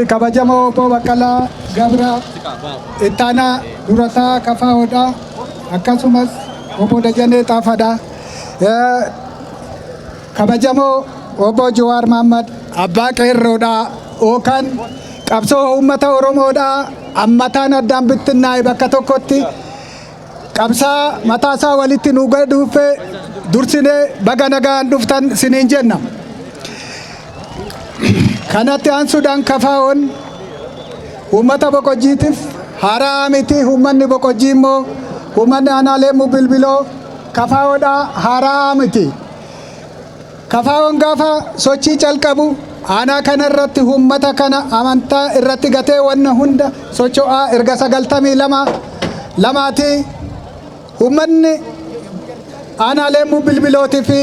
kabajamo Obbo Baqqalaa Gabraa Ittaanaa Durataa Kafaa'oodha. Akkasumas Obbo Dajanee Xaafaadha. Kabajamo Obbo Jawaar Mohammad Abbaa Qeerroodha. Yookaan qabsoo uummata Oromoodha. Ammataan addaan bittinnaa'e bakka tokkotti qabsaa mataasaa walitti nu dhufe dursinee baga nagaan dhuftan siniin jenna. Kanatti aansuudhaan Kafaa'oon uummata Boqojjiitiif haaraa miti. Uummanni Boqojjii immoo uummanni aanaa Leemmuu Bilbiloo Kafaa'oodha, haaraa miti. Kafaa'oon gaafa sochii calqabu aanaa kana irratti uummata kana amantaa irratti gatee wanna hunda socho'aa erga 92 uummanni aanaa Leemmuu Bilbilootii fi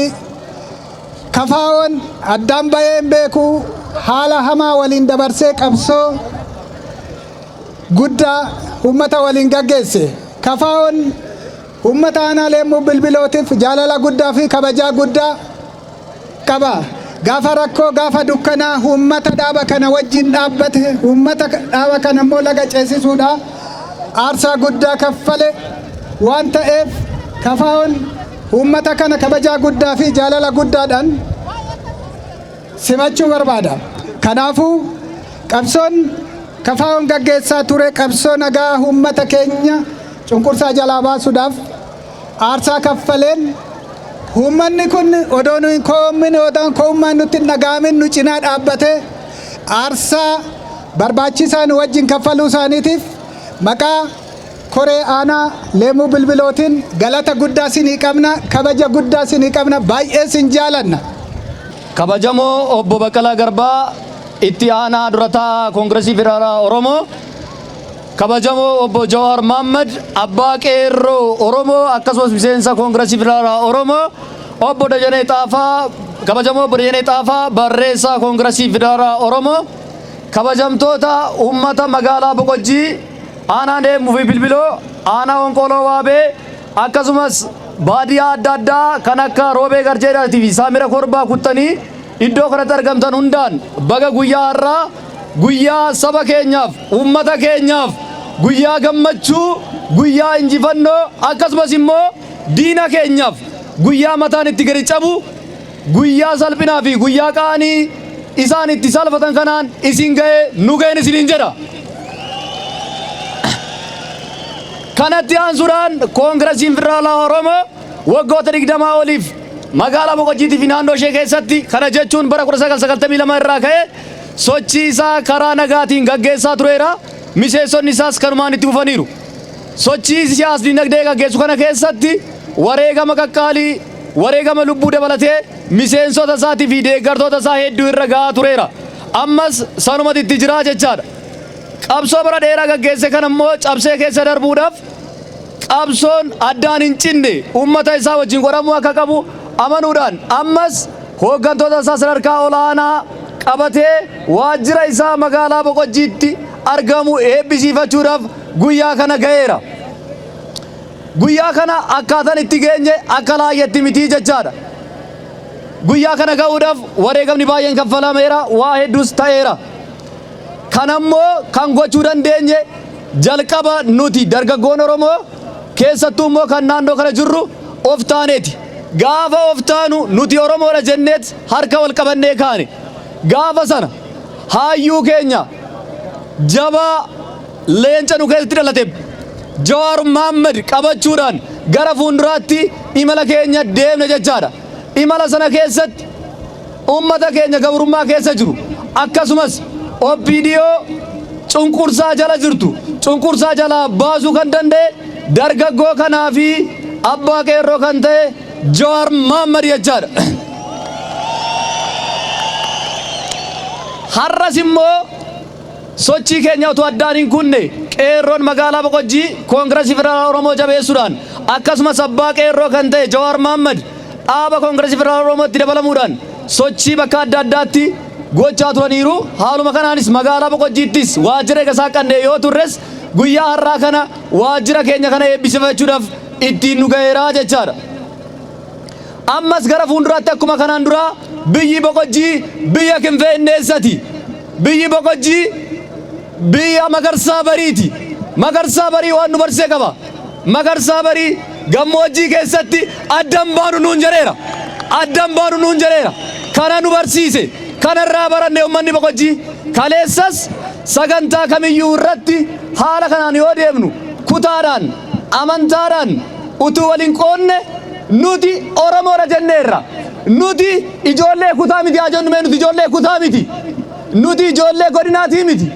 Kafaa'oon addaan bahee hin beeku. Haala hamaa waliin dabarsee qabsoo guddaa uummata waliin gaggeesse. Kafaa'oon uummata aanaa Leemmuu Bilbilootiif jaalala guddaa fi kabajaa guddaa qaba. Gaafa rakkoo gaafa dukkanaa uummata dhaaba kana wajjin dhaabbate, uummata dhaaba kana immoo laga ceesisuudha aarsaa guddaa kaffale waan ta'eef Kafaa'oon uummata kana kabajaa guddaa fi jaalala guddaadhaan simachuu barbaada. Kanaafuu qabsoon Kafaa'oon gaggeessaa ture qabsoo nagaa uummata keenya cunqursaa jalaa baasuudhaaf aarsaa kaffaleen uummanni kun odoo nu hin koommin odaan koommaan nutti hin dhaga'amin nu cinaa dhaabbate aarsaa barbaachisaa nu wajjin kaffaluu isaaniitiif maqaa koree aanaa Leemmuu Bilbilootiin galata guddaa sinii qabna, kabaja guddaa sinii qabna, baay'ee sin jaalanna. Kabajamoo Obbo Baqqalaa Garbaa itti aanaa durataa Koongireesii Federaalaa Oromoo, kabajamoo Obbo Jawaar Mohammad Abbaa Qeerroo Oromoo akkasumas miseensa Koongireesii Federaalaa Oromoo, Obbo Dajanee Xaafaa, kabajamoo Obbo Dajanee Xaafaa barreessaa Koongireesii Federaalaa Oromoo, kabajamtoota uummata magaalaa Boqojjii, aanaa Leemmuu fi Bilbiloo, aanaa Onqoloo Waabee akkasumas baadiyyaa adda addaa kan akka Roobee Garjeedhaatii fi Saamira Korbaa kuttanii iddoo kanatti argamtan hundaan baga guyyaa har'aa guyyaa saba keenyaaf uummata keenyaaf guyyaa gammachuu guyyaa injifannoo akkasumas immoo diina keenyaaf guyyaa mataan itti gadi cabu guyyaa salphinaa fi guyyaa qaanii isaan itti salphatan kanaan isin ga'ee nu ga'een isiniin jedha. Kanatti aansuudhaan Koongireesiin Federaalaa Oromoo waggoota 20 oliif magaalaa Boqojjiitii fi naannoo ishee keessatti kana jechuun bara 1992 irraa ka'ee sochii isaa karaa nagaatiin gaggeessaa tureera. Miseensonni isaas kanumaan itti fufaniiru. Sochii siyaasni dinagdee gaggeessu kana keessatti wareegama qaqqaalii, wareegama lubbuu dabalatee miseensota isaatii fi deeggartoota isaa hedduu irra gahaa tureera. Ammas sanumatti itti jiraa jechaadha. Qabsoo bara dheeraa gaggeesse kan immoo cabsee keessa darbuudhaaf qabsoon addaan hin cinne uummata isaa wajjin godhamuu akka qabu amanuudhaan ammas hooggantoota isaa sadarkaa olaanaa qabatee waajjira isaa magaalaa Boqojjiitti argamu eebbisiifachuudhaaf guyyaa kana ga'eera. Guyyaa kana akkaataan itti geenye akka laayyetti mitii jechaadha. Guyyaa kana ga'uudhaaf wareegamni baay'een kaffalameera, waa hedduus ta'eera. Kanammoo kan gochuu dandeenye jalqaba nuti dargaggoon Oromoo keessattuu immoo kan naannoo kana jirru of taaneeti. Gaafa of taanu nuti Oromoodha jenneet harka wal qabannee kaane. Gaafa sana hayyuu keenya jabaa leenca nu keessatti dhalate Jawaar Mohammad qabachuudhaan gara fuulduraatti imala keenya deemne jechaadha. Imala sana keessatti uummata keenya gabrummaa keessa jiru akkasumas OPDO cunqursaa jala jirtu cunqursaa jala baasuu kan danda'e dargaggoo kanaa fi abbaa qeerroo kan ta'e Jawaar Mohammad jechaadha. Har'as immoo sochii keenya utuu addaan hin kunne qeerroon magaalaa Boqojjii Koongireesii Federaalaa Oromoo jabeessuudhaan akkasumas abbaa qeerroo kan ta'e Jawaar Mohammad dhaaba Koongireesii Federaalaa Oromootti dabalamuudhaan sochii bakka adda addaatti gochaa turaniiru. Haaluma kanaanis magaalaa Boqojjiittis waajjira eegasaa qannee yoo turres guyyaa har'aa kana waajjira keenya kana eebbisiifachuudhaaf ittiin nu ga'eeraa jechaadha. Ammas gara fuulduraatti akkuma kanaan dura biyyi Boqojjii biyya kinfeenneessati. Biyyi Boqojjii biyya Magarsaa Bariiti. Magarsaa Barii waan nu barsee qaba. Magarsaa Barii gammoojjii keessatti addan baanu nuun jedheera. Addan baanu nuun jedheera. Kana nu barsiise. Kanarraa baranne uummanni Boqojjii kaleessas sagantaa kamiyyuu irratti haala kanaan yoo deemnu kutaadhaan amantaadhaan utuu waliin qoonne nuti Oromoodha jenneerra. Nuti ijoollee kutaa miti ajoonnume nuti ijoollee kutaa miti. Nuti ijoollee godinaatii miti.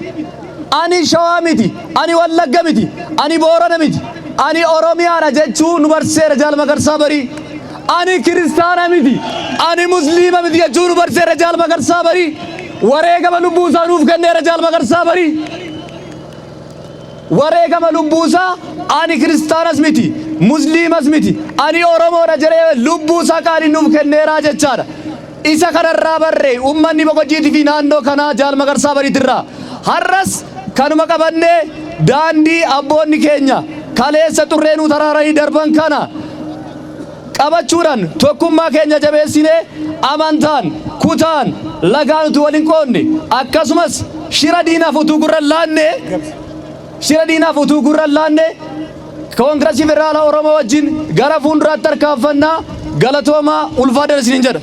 Ani Shawaa miti. Ani Wallagga miti. Ani Boorana miti. Ani Oromiyaadha jechuu nu barseera Jaal Magarsaa Barii. Ani kiristaana miti. Ani musliima miti jechuu nu barseera Jaal Magarsaa Barii. Wareegama lubbuusaa nuuf kenneera Jaal Magarsaa Barii. Wareegama lubbuusaa ani kiristaanas miti. Musliimas miti. Ani Oromoodha jedhee lubbuusaa qaaliin nuuf kenneeraa jechaadha. Isa kanarraa barree uummanni Boqojjiitii fi naannoo kanaa Jaal Magarsaa Bariitirraa har'as kanuma qabannee daandii abboonni keenya kaleessa xurreenuu taraaranii darban kana qabachuudhaan tokkummaa keenya jabeessinee amantaan kutaan lagaan utuu waliin qoonne akkasumas shira diinaaf utuu gurra laanne koongiresii federaalaa Oromoo wajjin gara fuulduraatti tarkaanfannaa galatoomaa ulfaadhaan isiniin jedha.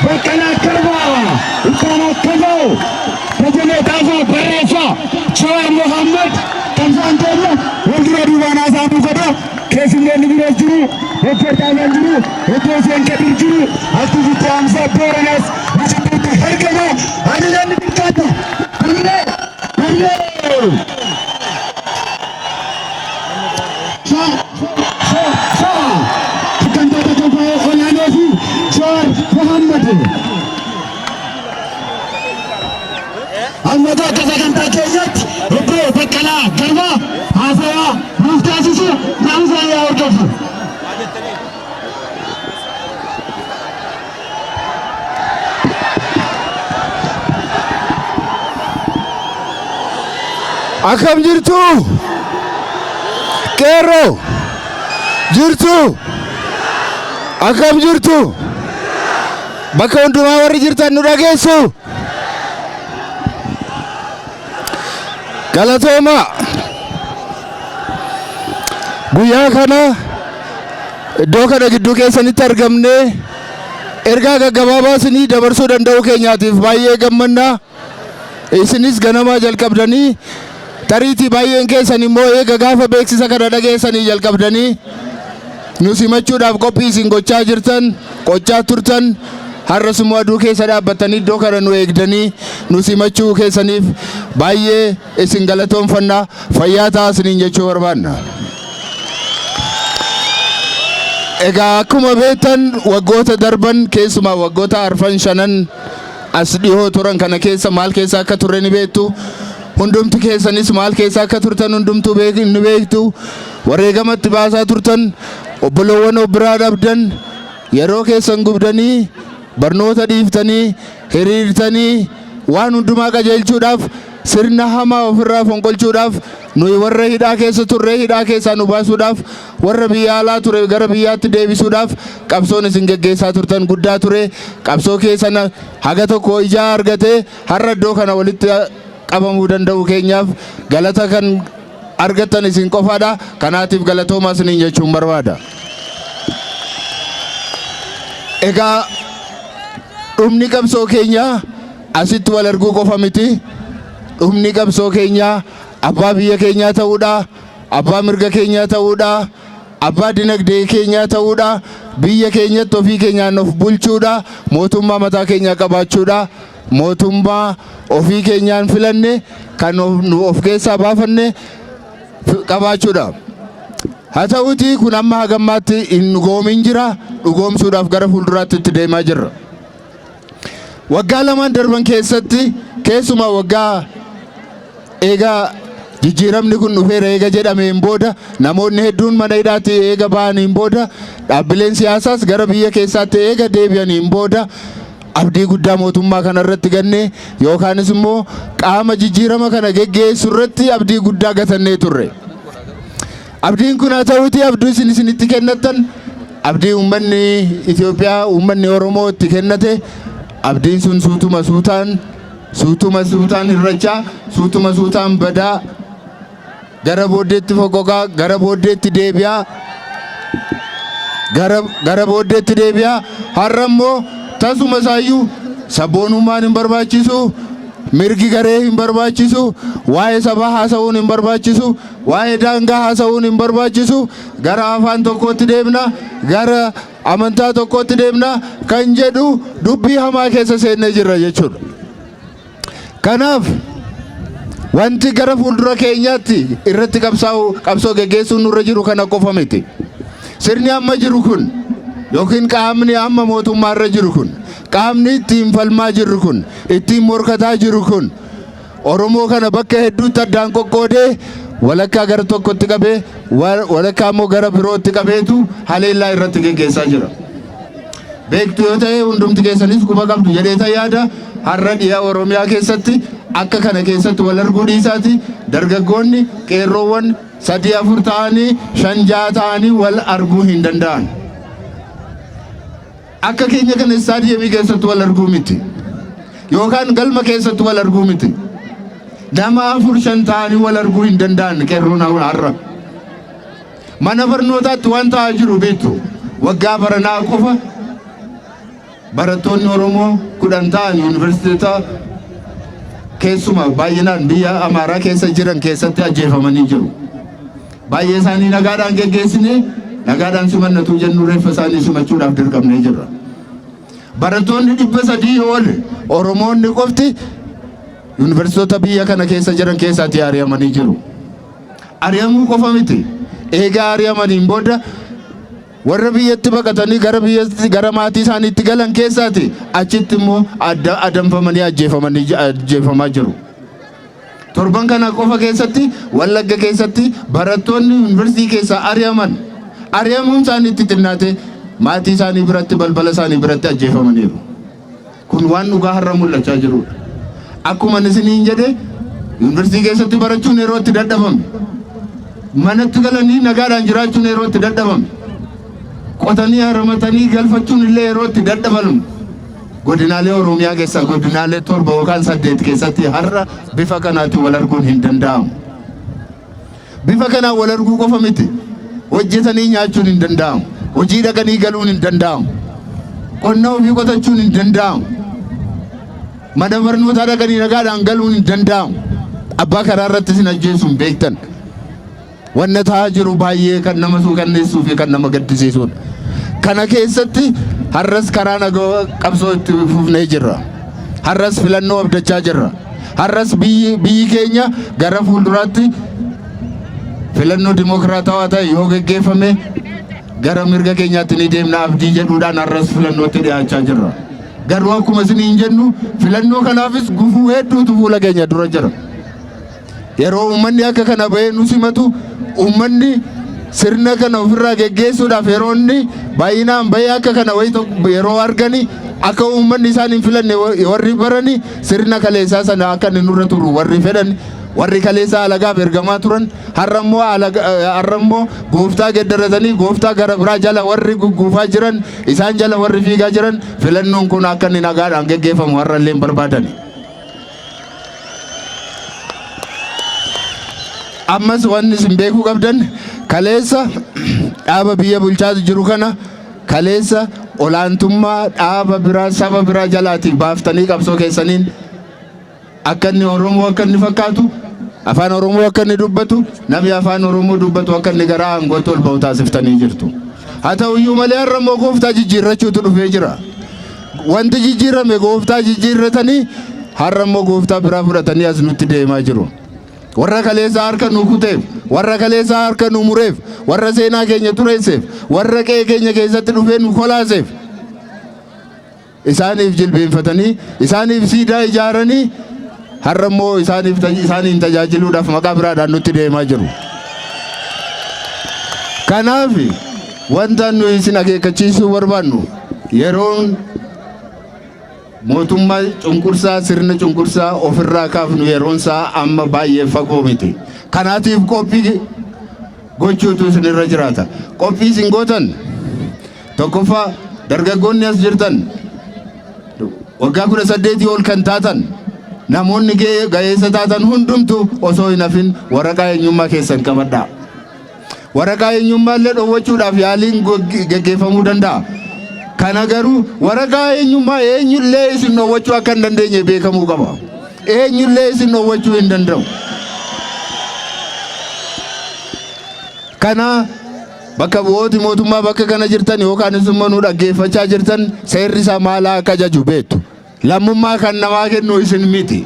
Bakana Karba, Ikana Kabo, Kajane Tafa, Barefa, Chawar Muhammad, Kamsan Tola, Waldura Divana Sabu Kodo, Kesinge Nibires Juru, Eketaman Juru, Ekosen Kabir Juru, Atuzi Tamsa Boranas, Wichiputu Herkana, Adilan Nikata, Amine, Amine. Almada sagantaa keessatti obbo Baqqalaa Garbaa haasawaa nuuf taasisu naamusaa yaa hordofu. Akkam jirtu qeerroo jirtu akkam jirtu bakka hundumaa warri jirtan nu dhageessu. Galatooma guyyaa kana iddoo kana gidduu keessanitti argamne ergaa gaggabaabaa isinii dabarsuu danda'uu keenyaatiif baay'ee gammannaa. Isinis ganamaa jalqabdanii tariitii baay'een keessan immoo eega gaafa beeksisa kana dhageessanii jalqabdanii nu simachuudhaaf qophii isin gochaa jirtan qochaa turtan. Har'as immoo aduu keessa dhaabbatanii iddoo kana nu eegdanii nu simachuu keessaniif baay'ee isin galatoomfannaa. Fayyaa ta'aa isiniin jechuu barbaanna. Egaa akkuma beektan waggoota darban keessumaa waggoota arfan shanan as dhiyoo turan kana keessa maal keessa akka turre ni beektu. Hundumti keessanis maal keessa akka turtan hundumtuu ni beektu. Wareegamatti baasaa turtan obboloowwan obbiraa dhabdan yeroo keessan gubdanii barnoota dhiiftanii hiriirtanii waan hundumaa qajeelchuudhaaf sirna hamaa ofirraa fonqolchuudhaaf nuyi warra hidhaa keessa turre hidhaa keessaa nu baasuudhaaf warra biyya alaa ture gara biyyaatti deebisuudhaaf qabsoon isin geggeessaa turtan guddaa ture. Qabsoo keessan haga tokko ijaa argatee har'a iddoo kana walitti qabamuu danda'u keenyaaf galata kan argattan isin qofaadha. Kanaatiif galatoomaa isiniin jechuun barbaada. Egaa dhumni qabsoo keenyaa asitti wal arguu qofa miti. Dhumni qabsoo keenyaa abbaa biyya keenyaa ta'uudha, abbaa mirga keenyaa ta'uudha, abbaa dinagdee keenyaa ta'uudha, biyya keenyatti ofii keenyaan of bulchuudha, mootummaa mataa keenyaa qabaachuudha, mootummaa ofii keenyaan filanne kan nu of keessaa baafanne qabaachuudha. Haa ta'uutii kun amma hagammaatti hin dhugoomin jira, dhugoomsuudhaaf gara fuulduraatti itti deemaa jirra. Waggaa lamaan darban keessatti keessumaa waggaa eegaa jijjiiramni kun dhufeera eega jedhameen booda namoonni hedduun mana hidhaatti eega ba'aniin booda dhaabbileen siyaasaas gara biyya keessaatti eega deebi'aniin booda abdii guddaa mootummaa kana irratti ganne yookaanis immoo qaama jijjiirama kana geggeessu irratti abdii guddaa gatannee turre. Abdiin kun haa ta'uutii abdii isin isinitti kennatan abdii uummanni Itoophiyaa uummanni Oromoo itti kennate abdiin sun suutuma suutaan suutuma suutaan hirrachaa, suutuma suutaan badaa, gara booddeetti foqoqaa, gara booddeetti deebi'aa, gara booddeetti deebi'aa. Har'a immoo tasuma isaayyuu sabboonummaan hin barbaachisu, mirgi garee hin barbaachisu, waa'ee sabaa haasa'uun hin barbaachisu, waa'ee daangaa haasa'uun hin barbaachisu. Gara afaan tokkotti deemna, gara amantaa tokkotti deemna kan jedhu dubbii hamaa keessa seennee jirra jechuudha. Kanaaf wanti gara fuuldura keenyaatti irratti qabsoo geggeessuun nurra jiru kana qofa miti. Sirni amma jiru kun yookiin qaamni amma mootummaarra jiru kun, qaamni ittiin falmaa jiru kun, ittiin morkataa jiru kun Oromoo kana bakka hedduutti addaan qoqqoodee walakkaa gara tokkotti qabee walakkaa immoo gara birootti qabeetu haleellaa irratti geggeessaa jira. Beektu yoo ta'e hundumti keessanis quba qabdu jedheeta yaada. Har'a dhiyaa Oromiyaa keessatti akka kana keessatti wal arguu dhiisaati dargaggoonni qeerroowwan 3-4 ta'anii 5-6 ta'anii wal arguu hin danda'an. Akka keenya kana istaadiyeemii keessatti wal arguu miti yookaan galma keessatti wal arguu miti. Nama 4-5 ta'anii wal arguu hin danda'an qeerroon har'a. Mana barnootaatti waan ta'aa jiru beektu waggaa baranaa qofa barattoonni Oromoo 10 ta'an yuunivarsiitota keessuma baay'inaan biyya Amaaraa keessa jiran keessatti ajjeefamanii jiru. Baay'ee isaanii nagaadhaan geggeessine nagaadhaan simannatu jennu reeffa isaanii simachuudhaaf dirqamnee jirra. Barattoonni 300 ol Oromoonni qofti yuunivarsiitota biyya kana keessa jiran keessatti ari'amanii jiru. Ari'amuu qofa miti. Eegaa ari'amaniin booda warra biyyatti baqatanii gara maatii isaaniitti galan keessaati achitti immoo adamfamanii ajjeefamaa jiru. Torban kana qofa keessatti Wallagga keessatti barattoonni yuunivarsiitii keessaa ari'amuun isaaniitti xinnaate maatii isaanii biratti balbala isaanii biratti ajjeefamaniiru. Kun waan dhugaa har'a mul'achaa jirudha. Akkuma isiniin jedhe yuunivarsiitii keessatti barachuun yeroo itti dadhabame, manatti galanii nagaadhaan jiraachuun yeroo itti dadhabame, qotanii haramatanii galfachuun illee yeroo itti dadhabamu godinaalee Oromiyaa keessaa godinaalee 7 yookaan 8 keessatti har'a bifa kanaatiin wal arguun hin danda'amu. Bifa kanaan wal arguu qofa miti. Hojjetanii nyaachuun hin danda'amu. Hojii dhaqanii galuun hin danda'amu. Qonna ofii qotachuun hin danda'amu. Mana barnootaa dhaqanii nagaadhaan galuun hin danda'amu. Abbaa karaa irratti isin ajjeesuun beektan. Wanna ta'aa jiru baay'ee kan nama suukanneessuu fi kan nama gaddisiisudha. Kana keessatti har'as karaa nagaa qabsoo itti fufnee jirra. Har'as filannoo abdachaa jirra. Har'as biyyi keenya gara fuulduraatti filannoo dimokiraatawaa ta'e yoo geggeeffame gara mirga keenyaatti ni deemna abdii jedhuudhaan har'as filannootti dhiyaachaa jirra. Garuu akkuma isiniin jennu filannoo kanaafis gufuu hedduutu fuula keenya dura jira. Yeroo uummanni akka kana bahee nu simatu uummanni sirna kana ofirraa geggeessuudhaaf yeroo inni baay'inaan bahee akka kana yeroo argani akka uummanni isaan hin filanne warri barani sirna kaleessaa sana akka inni nurra turu warri fedhan warri kaleessaa alagaaf ergamaa turan har'a immoo gooftaa geddaratanii gooftaa gara biraa jala warri gugguufaa jiran isaan jala warri fiigaa jiran filannoon kun akka inni nagaadhaan geggeeffamu har'a illee barbaadani. Ammas wanni isin beekuu qabdan kaleessa dhaaba biyya bulchaa jiru kana kaleessa olaantummaa dhaaba biraa saba biraa jalaatii baaftanii qabsoo keessaniin akka inni Oromoo akka inni fakkaatu afaan Oromoo akka inni dubbatu namni afaan Oromoo dubbatu akka inni gara aangootti ol ba'u taasiftanii jirtu. Haa ta'u iyyuu malee har'a immoo gooftaa jijjiirrachuutu dhufee jira. Wanti jijjiirame gooftaa jijjiirratanii har'a immoo gooftaa biraa fudhatanii as nutti deemaa jiru. Warra kaleessaa harka nu kuteef, warra kaleessaa harka nu mureef, warra seenaa keenya tureesseef, warra qe'ee keenya keessatti dhufee nu kolaaseef isaaniif jilbeenfatanii, isaaniif siidaa ijaaranii har'a immoo isaaniin tajaajiluudhaaf maqaa biraadhaan nutti deemaa jiru. Kanaaf wanta nuyi isin akeekkachiisuu barbaannu yeroon mootummaa cunqursaa sirna cunqursaa ofirraa kaafnu yeroon isaa amma baay'ee fagoo miti. Kanaatiif qophii gochuutu isinirra jiraata. Qophii isin gootan tokkoffaa dargaggoonni as jirtan waggaa 18 ol kan taatan namoonni gaheessa taatan hundumtu osoo hin hafin waraqaa eenyummaa keessan qabadhaa. Waraqaa eenyummaa illee dhoowwachuudhaaf yaaliin geggeeffamuu danda'a. Kana garuu waraqaa eenyummaa eenyullee isin dhoowwachuu akka hin dandeenye beekamuu qaba. Eenyullee isin dhoowwachuu hin danda'u. Kana bakka bu'ooti mootummaa bakka kana jirtan yookaanis immoo nu dhaggeeffachaa jirtan seerri isaa maal akka jaju beektu. Lammummaa kan namaa kennu isin miti.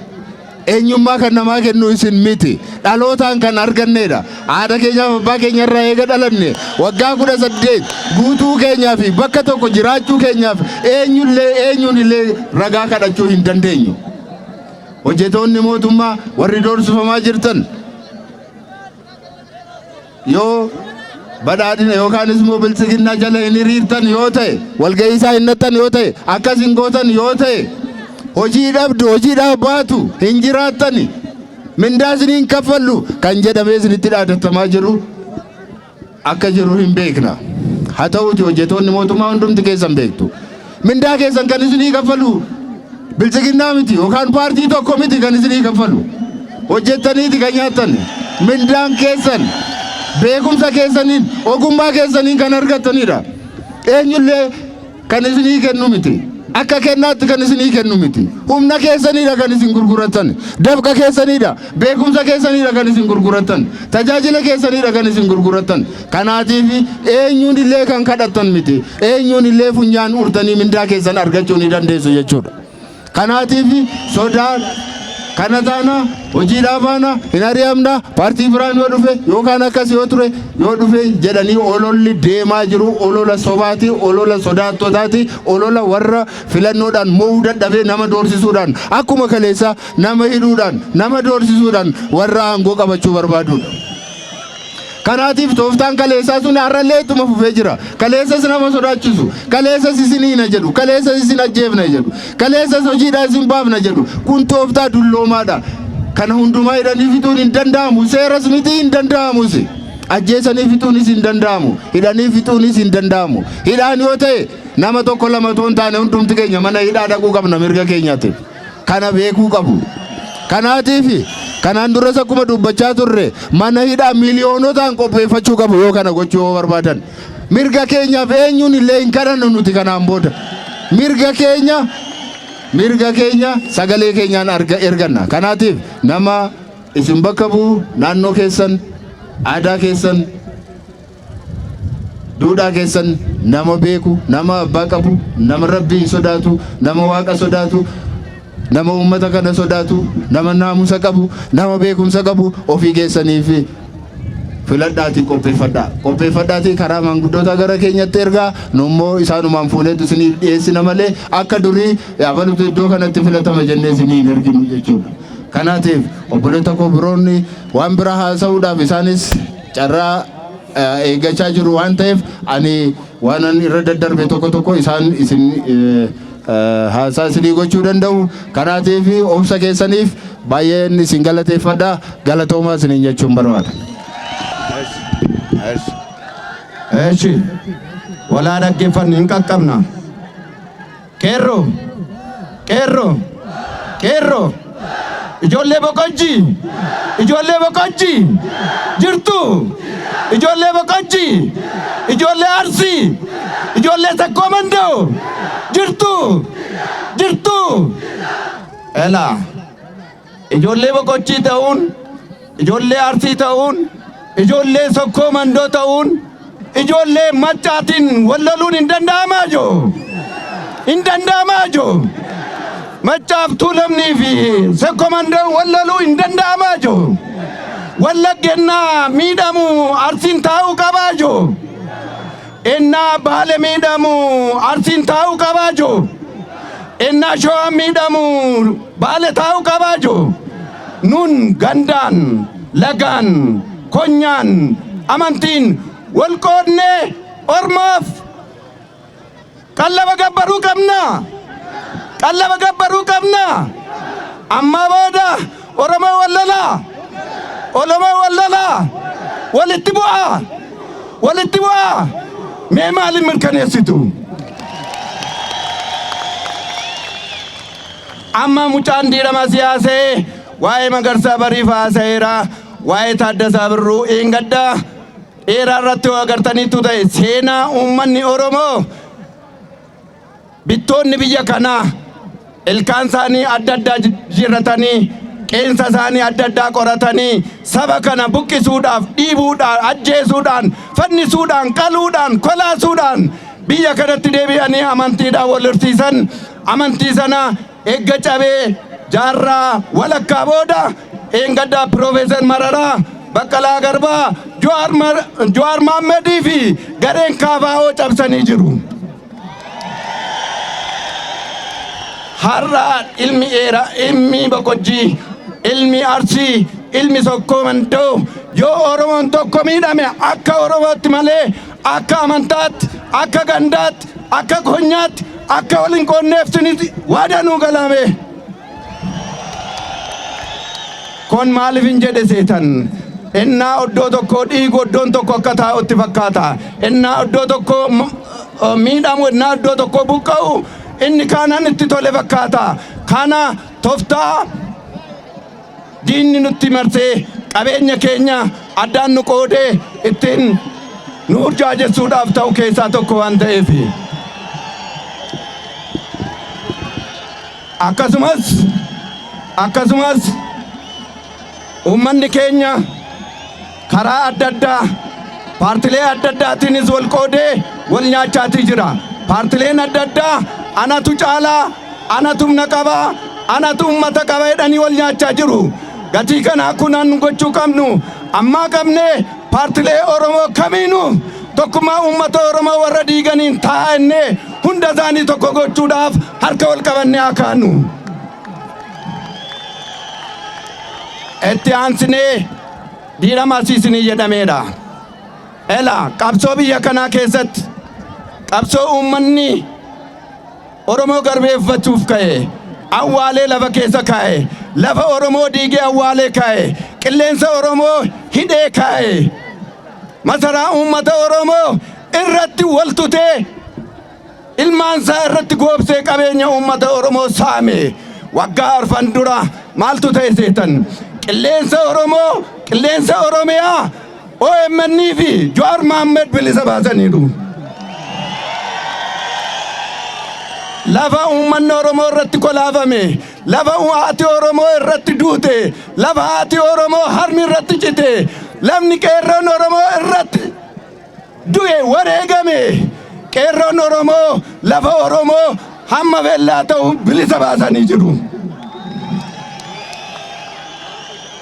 Eenyummaa kan namaa kennu isin miti. Dhalootaan kan argannedha. Haadha keenyaaf abbaa keenya irraa eega dhalanne waggaa 18 guutuu keenyaa fi bakka tokko jiraachuu keenyaaf eenyuun illee ragaa kadhachuu hin dandeenyu. Hojjetoonni mootummaa warri doorsifamaa jirtan yoo badhaadhina yookaanis immoo bilchiginnaa jala hin hiriirtan yoo ta'e walga'ii isaa hin nattan yoo ta'e akkas hin gootan yoo ta'e hojii dhabdu hojiidhaaf baatu hin jiraattani mindaa isiniin kaffallu kan jedhamee isinitti dhaadatamaa jiru akka jiru hin beekna. Haa ta'uuti hojjetoonni mootummaa hundumti keessan beektu mindaa keessan kan isinii kaffalu bilchiginnaa miti yookaan paartii tokko miti kan isinii kaffalu hojjettaniiti kan nyaattan mindaan keessan beekumsa keessaniin ogummaa keessaniin kan argattanidha. Eenyullee kan isinii kennu miti. Akka kennaatti kan isinii kennu miti. Humna keessaniidha kan isin gurguratan. Dafqa keessaniidha. Beekumsa keessaniidha kan isin gurguratan. Tajaajila keessaniidha kan isin gurguratan. Kanaatiif eenyuun illee kan kadhattan miti. Eenyuun illee funyaan urtanii mindaa keessan argachuu ni dandeessu jechuudha. Kanaatiif sodaan kana taana hojiidhaa baana hin ari'amna paartii biraan yoo dhufe yookaan akkas yoo ture yoo dhufe jedhanii ololli deemaa jiru olola sobaati olola sodaattotaati olola warra filannoodhaan mo'uu dadhabee nama doorsisuudhaan akkuma kaleessa nama hidhuudhaan nama doorsisuudhaan warra aangoo qabachuu barbaadudha. Kanaatiif tooftaan kaleessaa sun har'allee ittuma fufee jira. Kaleessas nama sodaachisu. Kaleessas isin hiina jedhu. Kaleessas isin ajjeefna jedhu. Kaleessas hojiidhaa isin baafna jedhu. Kun tooftaa dulloomaadha. Kana hundumaa hidhanii fixuun hin danda'amu. Seeras miti hin danda'amus. Ajjeesanii fixuunis hin danda'amu. Hidhanii fixuunis hin danda'amu. Hidhaan yoo ta'e nama tokko lama otoo hin taane hundumti keenya mana hidhaa dhaquu qabna mirga keenyaatiif. Kana beekuu qabu. Kanaatiif kanaan duras akkuma dubbachaa turre mana hidhaa miiliyoonotaan qopheeffachuu qabu yoo kana gochuu yoo barbaadan. Mirga keenyaaf eenyuun illee hin kadhannu nuti kanaan booda. Mirga keenya sagalee keenyaan erganna. Kanaatiif nama isin bakka bu'u naannoo keessan aadaa keessan duudhaa keessan nama beeku nama abbaa qabu nama rabbii sodaatu nama waaqa sodaatu nama ummata kana sodaatu nama naamusa qabu nama beekumsa qabu ofii keessaniif filadhaati qopheeffadhaati karaa maanguddoota gara keenyatti ergaa nummoo isaanumaan fuuneetu isiniif dhiyeessina malee akka durii yaabalutu iddoo kanatti filatama jennee isinii hin erginu jechuudha. Kanaatiif obboleessa koo biroonni waan biraa haasa'uudhaaf isaanis carraa eeggachaa jiru waan ta'eef ani waanan irra daddarbe tokko isaan isin haasaa isinii gochuu danda'u. Kanaatiif obsa keessaniif baay'een isin galateeffadha. Galatoomaa isiniin jechuun barbaada. Eeshi walaa dhaggeeffannu hin qaqqabna. Qeerroo ijoollee boqojjii jirtu ijoollee boqojjii ijoollee arsii ijoollee sakkoo mandoo jirtu elaa ijoollee boqojjii ta'uun ijoollee arsii ta'uun ijoollee sakkoo mandoo ta'uun ijoollee maccaatiin walloluun hin danda'amaa joo Maccaaf Tuulamnii fi sakkoo mandoo walloluu hin danda'amaa joo Wallaggennaa miidhamu arsiin taa'uu qabaa joo ennaa Baale miidhamu arsiin taa'uu qabaa joo ennaa Shawaa miidhamu Baale taa'uu qabaa joo nun gandaan lagaan konyaan amantiin wal qoodnee ormaaf qallaba gabbaruu qabna amma booda Oromoo wallolaa walitti bu'aa mee maaliin mirkaneessitu amma mucaan diirama siyaasee waa'ee Magarsaa Bariifaa haasayeera, waa'ee Taaddasaa Birruu Eengaddaa dheeraa irratti agartaniitu ta'e seenaa uummanni Oromoo bittoonni biyya kanaa ilkaan isaanii adda addaa jirratanii qeensa isaanii adda addaa qoratanii saba kana buqqisuudhaaf dhiibuudhaan ajjeesuudhaan fannisuudhaan qaluudhaan kolaasuudhaan biyya kanatti deebi'anii amantiidhaan wal horsiisan amantii sana eegga cabee jaarraa walakkaa booda Eengaddaa Piroofeesar Mararaa Baqqalaa Garbaa Jawaar Mohammadii fi gareen KFO cabsanii jiru. Har'a ilmi Eeraa, ilmi Boqojjii, ilmi Arsii, ilmi Sokkoo Mandoo yoo Oromoon tokko miidhame akka Oromootti malee akka amantaatti, akka gandaatti, akka konyaatti, akka waliin qoonneefsinitti waadanuu galame. Kun maaliif hin jedhe seetan? Innaa oddoo tokko dhiigu oddoon tokko akka taa'utti fakkaata. Innaa oddoo tokko miidhamu, innaa oddoo tokko buqqa'u inni kaanaan itti tole fakkaata. Kana toftaa diinni nutti marsee qabeenya keenya addaan nu qoodee ittiin nu urjaajessuudhaaf ta'u keessaa tokko waan ta'eef. Akkasumas uummanni keenya karaa adda addaa paartilee adda addaatiinis wal qoodee wal nyaachaatii jira. Paartileen adda addaa anatu caalaa, anatu humna qabaa, anatu uummata qaba jedhanii wal nyaachaa jiru. Gatii kana akkunaan gochuu qabnu ammaa qabnee paartilee Oromoo kamiinuu tokkummaa uummata Oromoo warra diiganiin taa'annee hunda isaanii tokko gochuudhaaf harka wal qabannee haa kaanu. Itti aansinee diirama asiisinii jedhameedha. Ela qabsoo biyya kanaa keessatti qabsoo uummanni Oromoo garbeeffachuuf ka'e awwaalee lafa keessa kaa'e lafa Oromoo diigee awwaalee kaa'e qilleensa Oromoo hidhee kaa'e masaraa uummata Oromoo irratti wal tutee ilmaan isaa irratti goobsee qabeenya uummata Oromoo saame. Waggaa arfan dura maaltu ta'e seetan? Qilleensa Oromoo, qilleensa Oromiyaa OMN fi Jawaar Mohammed bilisa baasaniiru. Lafa uummanni Oromoo irratti kolaafame, lafa haati Oromoo irratti duute, lafa haati Oromoo harmi irratti cite, lafni qeerroon Oromoo irratti du'e wareegame. Qeerroon Oromoo lafa Oromoo hamma beellaa ta'u bilisa baasanii jiru.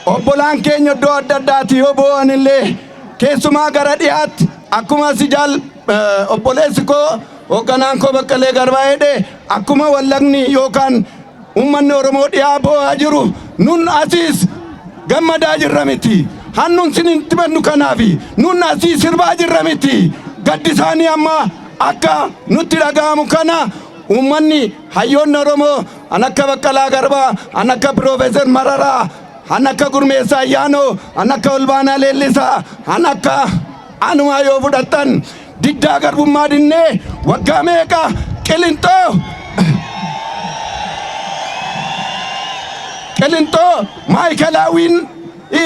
Obbolaan keenya iddoo adda addaati yoo bo'an illee keessumaa gara dhiyaatti akkuma sijaal obboleessi koo hoogganaan koo Baqqalee Garbaa jedhe akkuma wallagni yookaan uummanni Oromoo dhiyaa bo'aa jiru nun asiis gammadaa jirra miti. Hannun sinitti bannu kanaafi nun asii sirbaa jirra miti. Gaddi isaanii amma akka nutti dhaga'amu kana uummanni hayyoonni Oromoo an akka Baqqalaa Garbaa, an akka Piroofeesar Mararaa, an akka Gurmeessaa Ayyaanoo, an akka Olbaanaa Leellisaa, an akka anumaa yoo fudhattan diddaa garbummaa dinnee waggaa meeqa Qilintoo Maayikalaawwiin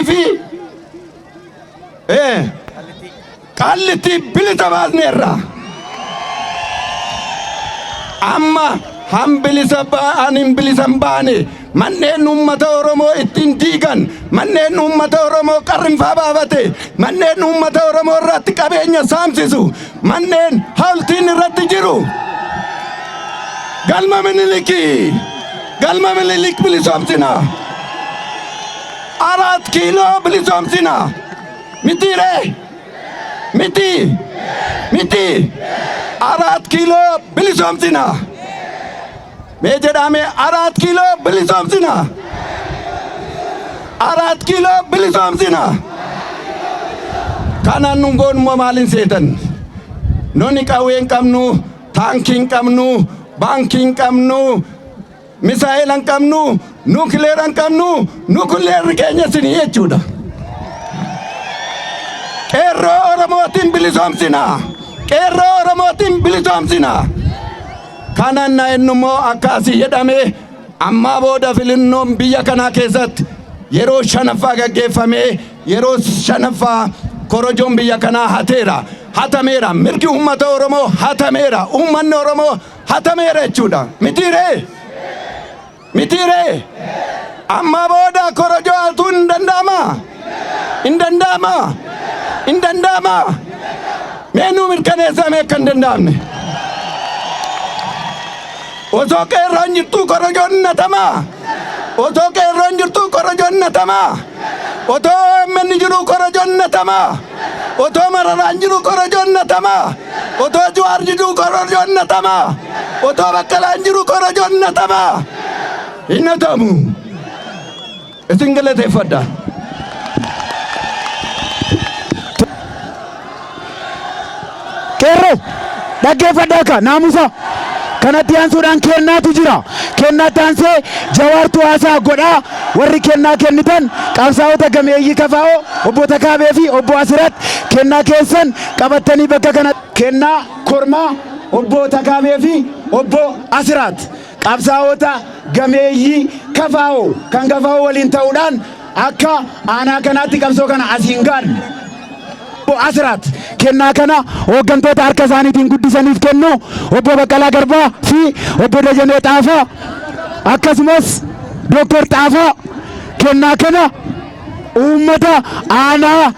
fi Qaallitti bilisa baasneerra. Amma hin bilisan baane manneen uummata Oromoo ittiin diigan, manneen uummata Oromoo qarrinfaa baafate, manneen uummata Oromoo irratti qabeenya saamsisu, manneen hawultiin irratti jiru. Galma Minilik bilisoomsina. 4 kiiloo bilisoomsina. Mitiire? Miti. 4 kiiloo bilisoomsina. Mee jedhame 4 kiiloo bilisoomsina. 4 kiiloo bilisoomsina. Kanaan nun goonuma maalin seetan? Noni qawwee hin qabnu, taankii hin qabnu, baankii hin qabnu, misaa'ila hin qabnu, nuukileera hin qabnu, nuukileerri keenya isinii jechuudha. Qeerroo Oromootiin bilisoomsina. Qeerroo Oromootiin bilisoomsina. Kanaan na ennummoo akka asii jedhame amma booda filannoon biyya kanaa keessatti yeroo shanaffaa gaggeeffamee yeroo shanaffaa korojoon biyya kanaa hatameera mirgi uummata Oromoo hatameera uummanni Oromoo hatameera jechuudha mitiiree amma booda korojoo hatuun hin danda'ama meenuu mirkaneessamee kan danda'amne osoo qeerroon jirtuu korojoon natamaa otoo emmenni jiru korojoon natamaa otoo mararaan jiru korojoon natamaa otoo Jawaar jiru korojoon natamaa otoo Baqqalaan jiru korojoon natamaa hin natamu isin galateeffadha. Qeerroo dhaggeeffadhaa ka naamusa kanatti aansuudhaan kennaatu jira. Kennaa taansee Jawaartu haasaa godhaa. Warri kennaa kennitan qabsaa'ota gameeyyii KFO obbo Takaabee fi obbo Asirat kennaa keessan qabattanii bakka kana kennaa kormaa obbo Takaabee fi obbo Asirat qabsaa'ota gameeyyii KFO kan KFO waliin ta'uudhaan akka aanaa kanaatti qabsoo kana asiin gaadhu. Asirat kennaa kana hooggantoota harka isaaniitiin guddisaniif kennu obbo Baqqalaa Garbaa fi obbo Dajanee Xaafaa akkasumas Dr. Xaafaa kennaa kana uummata aanaa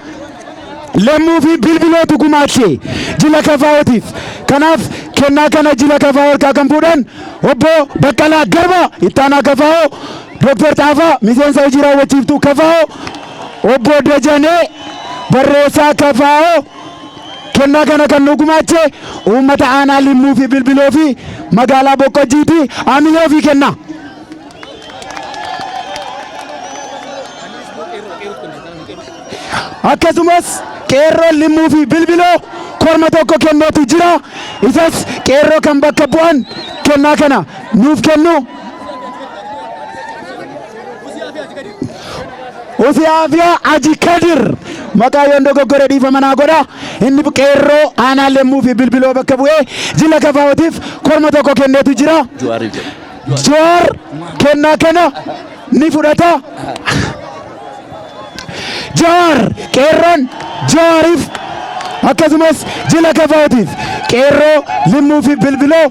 Lemmuu fi Bilbilootu gumaache jila KFO'tiif. Kanaaf kennaa kana jila KFO harkaa kan fuudhan obbo Baqqalaa Garbaa ittaanaa KFO, Dr. Xaafaa miseensa hojii raawwachiiftuu KFO, obbo Dajanee barreessaa KFO kennaa kana kan nu gumaache uummata aanaa Limmuu fi Bilbiloo fi magaalaa Boqqojjiiti Amiloo fi kenna. Akkasumas qeerroon Limmuu fi Bilbiloo korma tokko kenneetu jira. Isas qeerroo kan bakka bu'an kennaa kana nuuf kennu. Usiyaafiyaa Aji Kadir maqaa yoon dogoggore dhiifama naa godha. Inni qeerroo aanaa Lemmuu fi Bilbiloo bakka bu'ee jila KFO'tiif korma tokko kenneetu jira. Jawaar kennaa kana ni fudhata. Jawaar qeerroon Jawaariif akkasumas jila KFO'tiif qeerroo Limmuu fi Bilbiloo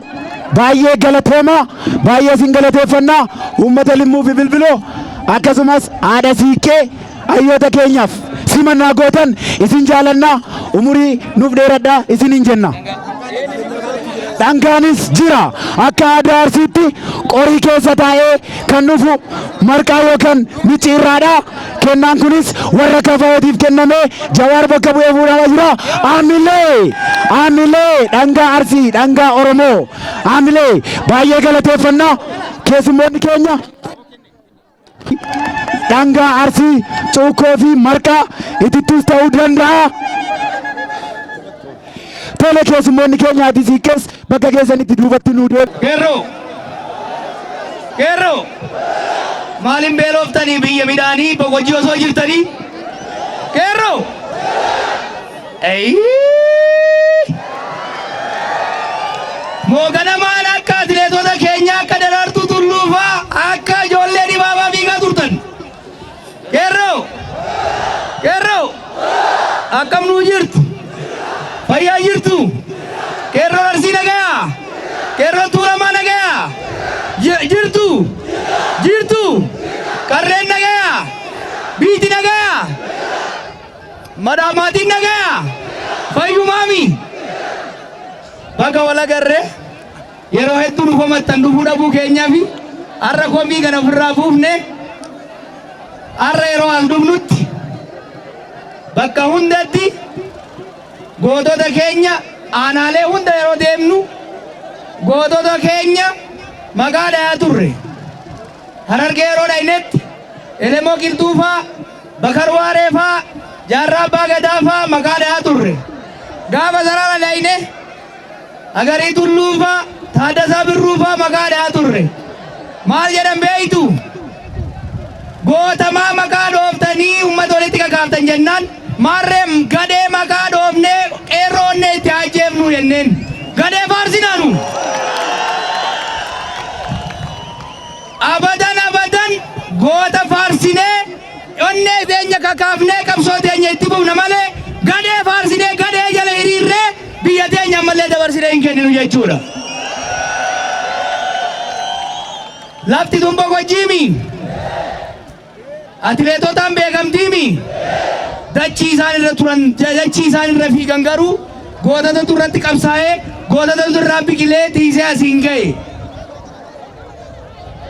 baay'ee galatoomaa baay'ee isin galateeffannaa uummata Limmuu fi Bilbiloo akkasumas haadha siiqqee hayyoota keenyaaf simannaa gootan isin jaalannaa umurii nuuf dheeradhaa isiniin jenna. Dhangaanis jira akka aadaa Arsiitti qorii keessa taa'ee kan dhufu marqaa yookaan micciirraadha. Kennaan kunis warra KFO'tiif kennamee Jawaar bakka bu'ee fuudhamaa jira. Aamilee dhangaa Arsii dhangaa Oromoo aamilee baay'ee galateeffannaa keessummoonni keenya. Dhangaa Arsii cuukkoo fi marqaa itittuus ta'uu danda'a. Tole keessummoonni keenyaati siiqqees bakka keessanitti duubatti nuu deemu. Qeerroo maaliin beeloftanii biyya midhaanii boqojjii osoo jirtanii? Qeerroo moogana maal akka atileetota keenya akka Daraartuu Tulluu faa akka ijoollee Dibaabaa fiigaa turtan? Qeerroo akkam nuu jirtu? Fayyaa jirtu? Qeerroon Arsii nagayaa? Qeerroon Tuulamaa nagayaa? Jirtu? Qarreen nagayaa? Biiti nagayaa? Madaamaatiin nagayaa? Fayyumaami? Bakka wal agarree yeroo hedduu dhufamattan dhufuu dhabuu keenyaa fi har'a komii kana ofirraa buufne har'a yeroo as dhufnutti bakka hundatti gootota keenya aanaalee hunda yeroo deemnu gootota keenya maqaa dhayaa turre. Harargee yeroo dhaynetti Elemoo Qilxuu faa Bakar Waaree faa Jaarraa Abbaa Gadaa faa maqaa dhayaa turre. Gaafa sarara dhayne Agarii Tulluu faa Taaddasaa Birruu faa maqaa dhayaa turre. Maal jedhan beeytu? Gootamaa maqaa dhooftanii uummata walitti kakaaftan jennaan maarreem gadee maqaa dhoofnee qeerroonne itti ajjeefnu jenneen. Gadee faarsinaanu. abadan goota faarsinee onnee teenya kakaafnee qabsoo teenya itti buufna malee gadee faarsinee gadee jala hiriirree biyya teenya ammallee dabarsinee hin kenninu jechuudha. Lafti tun boqojjiimi. Atileetotaan beekamtiimi. Dachii isaan irra turan dachii isaan irra fiigan garuu gootota irratti qabsaa'ee gootota irraa biqilee tiisee asiin ga'e.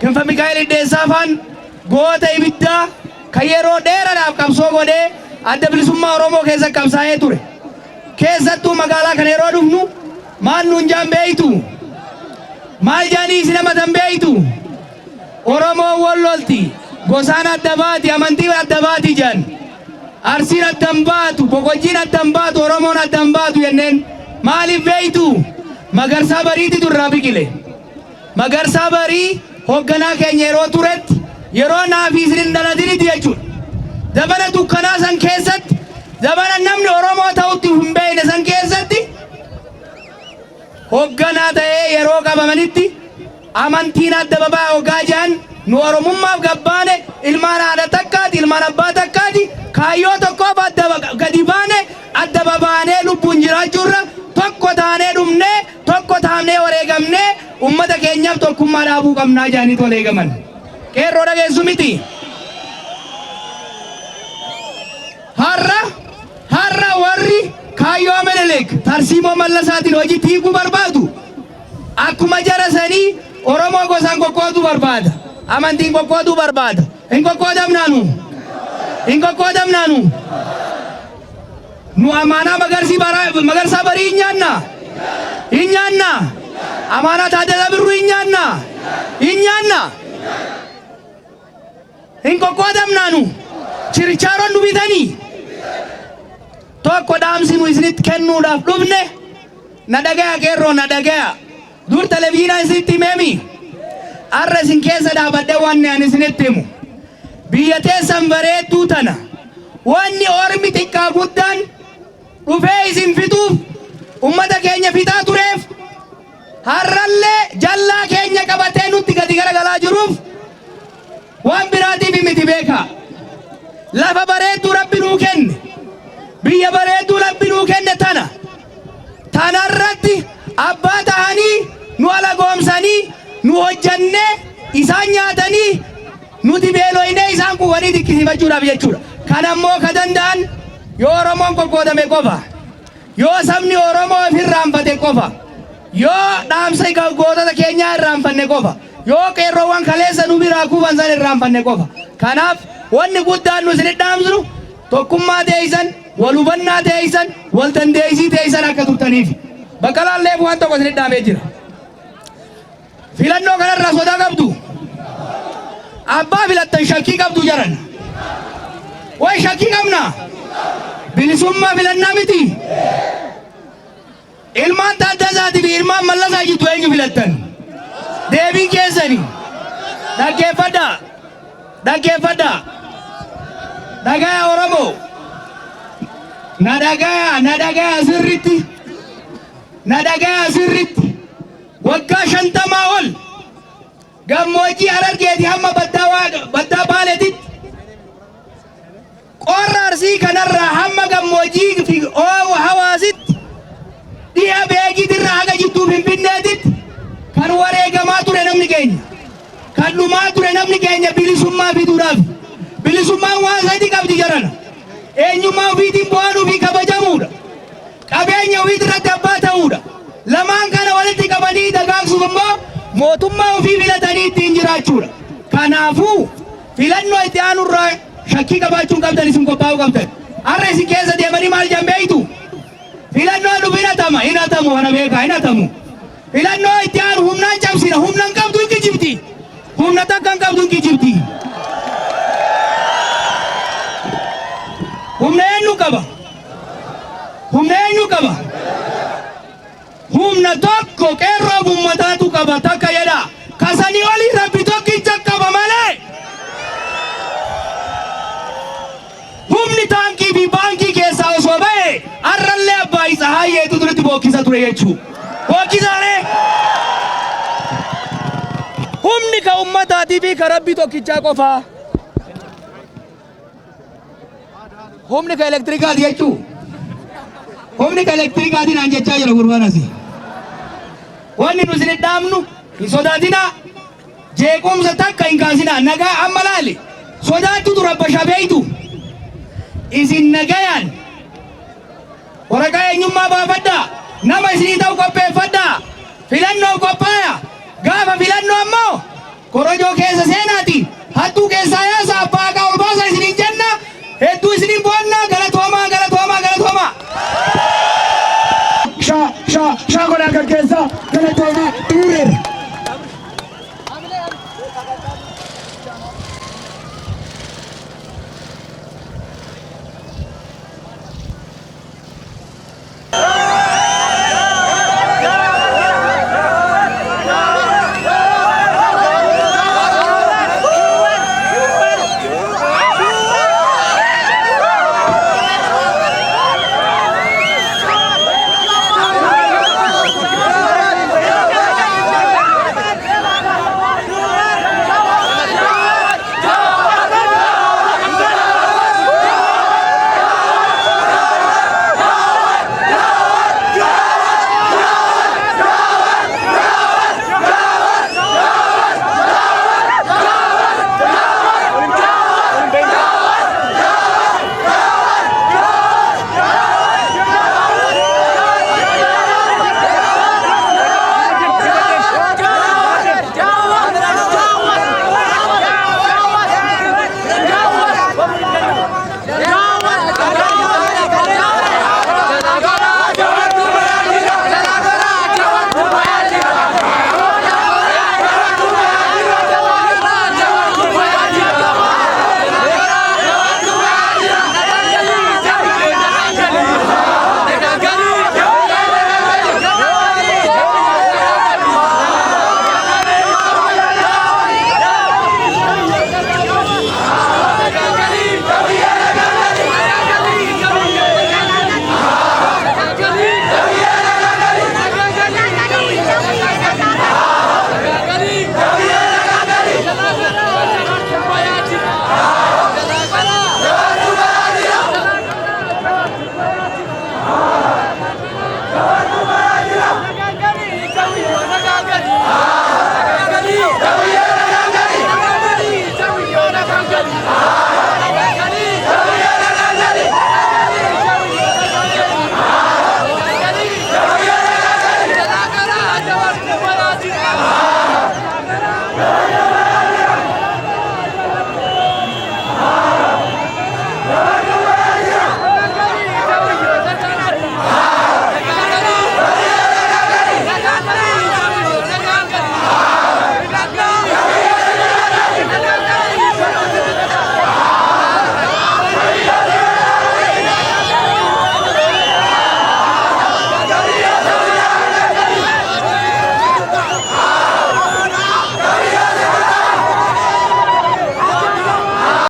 Kinfa Mikaa'el Iddeessaafaan goota ibiddaa kan yeroo dheeraadhaaf qabsoo godhee adda bilisummaa Oromoo keessa qabsaa'ee ture. Keessattuu magaalaa kana yeroo dhufnu maal nuun jaan beeytu? Maal jaanii isin namatan beeytu? Oromoon wal lolti. Gosaan adda baati, amantiin adda baati jaan. Arsiin addan baatu, boqojjiin addan baatu, Oromoon addan baatu jenneen maaliif beeytu? Magarsaa Bariitu irraa biqile. Magarsaa Barii hoogganaa keenya yeroo turetti yeroo naafi isin dhalatinitti jechuudha. Dabana dukkanaa san keessatti, dabana namni Oromoo ta'utti hin beekne san keessatti hoogganaa ta'ee yeroo qabamanitti amantiin adda babaa hoggaa jaan nu Oromummaaf gabbaane ilmaan haadha takkaati, ilmaan abbaa takkaati, kaayyoo tokkoof adda gadi baane adda babaanee lubbuun jiraachuurra tokko taanee dhumnee tokko taanee wareegamnee ummata keenyaaf tokkummaa dhaabuu qabnaa jaaniit wareegaman. Qeerroo dhageessu miti. Har'a warri kaayyoo Menelik Tarsiimoo Mallasaatiin hojii hiikuu barbaadu akkuma jara sanii Oromoo gosaan qoqqooduu barbaada. Amantiin qoqqooduu barbaada. Hin qoqqoodamnaanu. Hin qoqqoodamnaanu. Nu amaanaa Magarsaa Barii hin nyaanna. Hin nyaanna. Amaanaa Taaddasaa Birruu hin nyaanna. Hin nyaanna. Hin qoqqoodamnaanu. Chirichaaroon nu bitanii. Tokko dhaamsi nu isinitti kennuudhaaf dhufne na dhagaya qeerroo na dhagaya. Dur televiziyoonaa isinitti himeemi. Har'a isin keessa dhaabadhee wanni ani isinitti himu. Biyya teessan bareedduu tana wanni ormi xiqqaa guddaan dhufee isin fixuuf ummata keenya fixaa tureef har'allee jallaa keenya qabatee nutti gadi garagalaa jiruuf waan biraatiif miti beeka. Lafa bareedduu Rabbi nuu kenne. Biyya bareedduu Rabbi nuu kenne tana. Tanarratti abbaa ta'anii nu alagoomsanii nu hojjannee isaan nyaatanii nuti beeloynee isaan quwwanii dikkisiifachuudhaaf jechuudha. Kan ammoo ka danda'an yoo Oromoon qoqqoodame qofa, yoo sabni Oromoo of irraanfate qofa, yoo dhaamsa gootota keenyaa irraanfanne qofa, yoo qeerroowwan kaleessa nu biraa kuufan san irraanfanne qofa. Kanaaf wanni guddaan nu isin dhaamsinu tokkummaa teessan, wal hubannaa teessan, wal dandeessii teessan akka turtaniif. Baqqalaallee waan tokko isin dhaamee jira. Filannoo kanarraa sodaa qabdu. Abbaa filattan shakkii qabdu jaran. Way shakkii qabna. Bilisummaa filannaa miti. Ilmaan Taaddasaatiif ilmaan Mallasaa jirtu eenyu filattan? Deebiin keessani. Dhaggeeffadhaa. Dhaggeeffadhaa. Dhagaya Oromoo. Na dhagaya sirritti. Na dhagaya sirritti. Waggaa 50 ol gammoojjii Harargeeti hamma baddaa Baaleetitti qorra Arsii kanarraa hamma gammoojjii fi Hawaasitti dhiha Beegiitirraa haga jittuu Finfinneetitti kan wareegamaa ture namni keenya, kan dhumaa ture namni keenya bilisummaa fiduudhaaf. Bilisummaan waan sadii qabdi jarana. Eenyummaa ofiitiin bu'aanuu fi kabajamuudha. Qabeenya ofiitirratti abbaa ta'uudha. Lamaan kana walitti qabanii dagaagsuuf immoo mootummaa ofii filatanii ittiin jiraachuudha. Kanaafuu filannoo itti aanurraa shakkii qabaachuun qabdan isin qophaa'uu qabdan. Har'a isin keessa deemanii maal jambeeytu? Filannoo dhufu hin hatamu kana beekaa hin hatamu. Filannoo itti aanu humnaan cabsina. Humna hin qabdu hin kijibti. Humna takka hin qabdu hin kijibti. Humna eenyu qaba? Humna eenyu qaba? Humna tokko qeerroo ummataatu qaba takka jedha. Kasanii olii Rabbi tokkicha qaba malee. Humni taankii fi baankii keessaa osoo ba'e har'allee abbaa isaa hayyeetu duratti bookkisa ture jechuudha. Bookkisaale. Humni ka ummataa Abbaatii fi karabbii tokkichaa qofaa. Humni ka elektirikaati jechuu. Humni ka elektirikaati naan jechaa jira gurbaan asii. Wanni nu isin dhaamnu hin sodaatinaa. Jeequmsa takka hin kaasinaa. Nagaa amma laali. Sodaattutu rabba shabeeytu. Isin nagayaan. Waraqaa eenyummaa baafadhaa. Nama isinii ta'u qopheeffadhaa. Filannoo qophaaya. Gaafa filannoo ammoo korojoo keessa seenaati. Hattuu keessaa yaasa abbaa haqaa ol baasa isiniin jenna. Hedduu isiniin boonna galatoomaa galatoomaa galatoomaa. Shaa godhaa kan keessaa galatoomaa xuureera. Yeah.